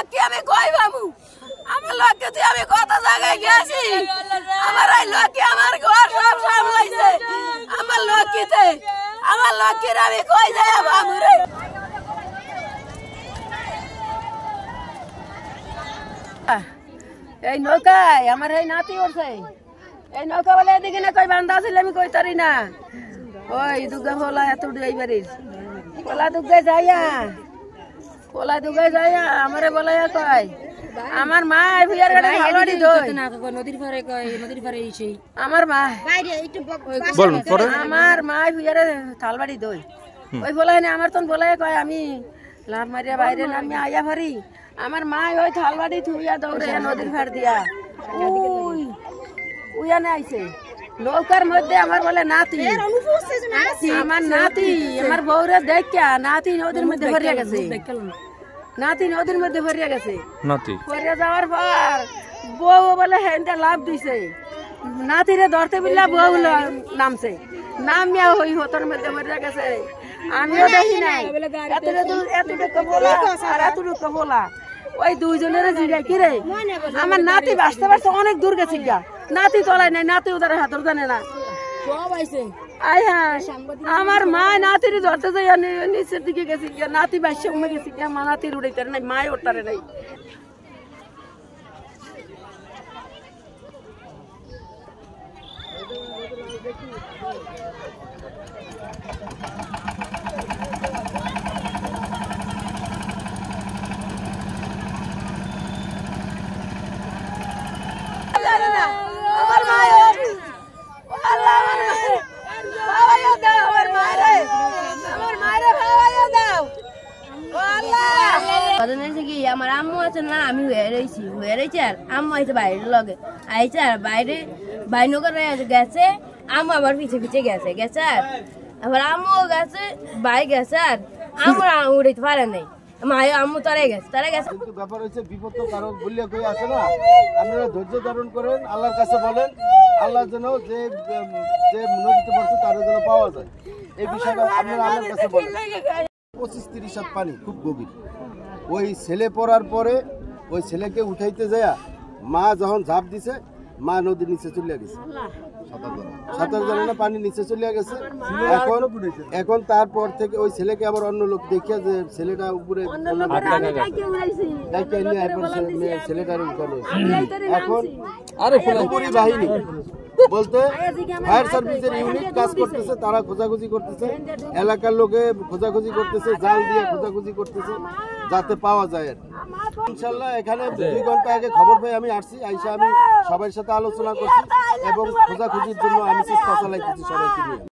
লোককে আমি কই বাবু আমার লোককে তুই আমি কত জায়গায় গেছি আমার এই লোককে আমার ঘর সব সামলাইছে আমার লোককে আমি কই যাই বাবু রে এই নৌকায় আমার এই নাতি উঠছে এই নৌকা বলে এদিকে না কই বান্ধা ছিল আমি কই তারি না ওই দুর্গা ভোলা এত এই বাড়ির ভোলা দুর্গায় যাইয়া আমারে বলে কয় আমার মা ভিয়ার গাড়ি হালড়ি দই নদীর পারে এসে আমার মা আমার মা ভিয়ারে থালবাড়ি দই ওই বলে না আমার তখন বলে কয় আমি লাভ মারিয়া বাইরে নামি আইয়া ভারি আমার মা ওই থালবাড়ি থুইয়া দৌড়ে নদীর ফাড় দিয়া উইয়ানে আইছে নৌকার মধ্যে আমার বলে নাতি আমার নাতি আমার বউরে দেখা নাতি নদীর মধ্যে ভরিয়া গেছে ভরিয়া যাওয়ার পর বউ বলে হেনটা লাভ দিছে নাতিরে ধরতে বিল্লা বউ নামছে নামিয়া ওই হতর মধ্যে ভরিয়া গেছে আমিও দেখি নাই এতটুকু বলা ওই দুইজনের জিগায় কি রে আমার নাতি বাঁচতে পারছে অনেক দূর গেছি গা নাতি তলায় নাই নাতি ওদের হাতর জানে না আমার মা নাতির ধরতে যাই নিচের দিকে গেছি নাতি বাসে উমে গেছি মা নাতির উড়াইতে নাই মায় ওটারে নাই আমার আম্মু আছে না আমি হয়ে রয়েছি আর আম্মু আছে বাইরের লগে আইছে আর বাইরে বাইনো করে গেছে আম্মু আবার পিছে গেছে আর আবার আম্মু গেছে বাই গেছে আর আমার উড়াইতে পারে নাই আম্মু তারাই গেছে ব্যাপার হচ্ছে বিপদ তো কারো বললে কই আসে না আপনারা ধৈর্য ধারণ করেন আল্লাহর কাছে বলেন আল্লাহ যেন যে নদীতে পড়ছে তার যেন পাওয়া যায় এই বিষয়টা আপনারা আল্লাহর কাছে বলেন 25-30 হাত পানি খুব গভীর ওই ছেলে পড়ার পরে ওই ছেলেকে উঠাইতে যায় মা যখন ঝাঁপ দিছে মা নদীর নিচে চলে গেছে সাঁতার জানে না পানি নিচে চলে গেছে এখন তারপর থেকে ওই ছেলেকে আবার অন্য লোক দেখিয়া যে ছেলেটা উপরে ছেলেটার উঠানো এখন উপরি বাহিনী বলতে ফায়ার সার্ভিসের ইউনিট কাজ করতেছে তারা খোঁজাখুঁজি করতেছে এলাকার লোকে খোঁজাখুঁজি করতেছে জাল দিয়ে খোঁজাখুঁজি করতেছে যাতে পাওয়া যায় আর ইনশাল্লাহ এখানে 2 ঘন্টা আগে খবর পেয়ে আমি আসছি আইসা আমি সবার সাথে আলোচনা করছি এবং খোঁজাখুঁজির জন্য আমি চেষ্টা চালাইতেছি সবাইকে নিয়ে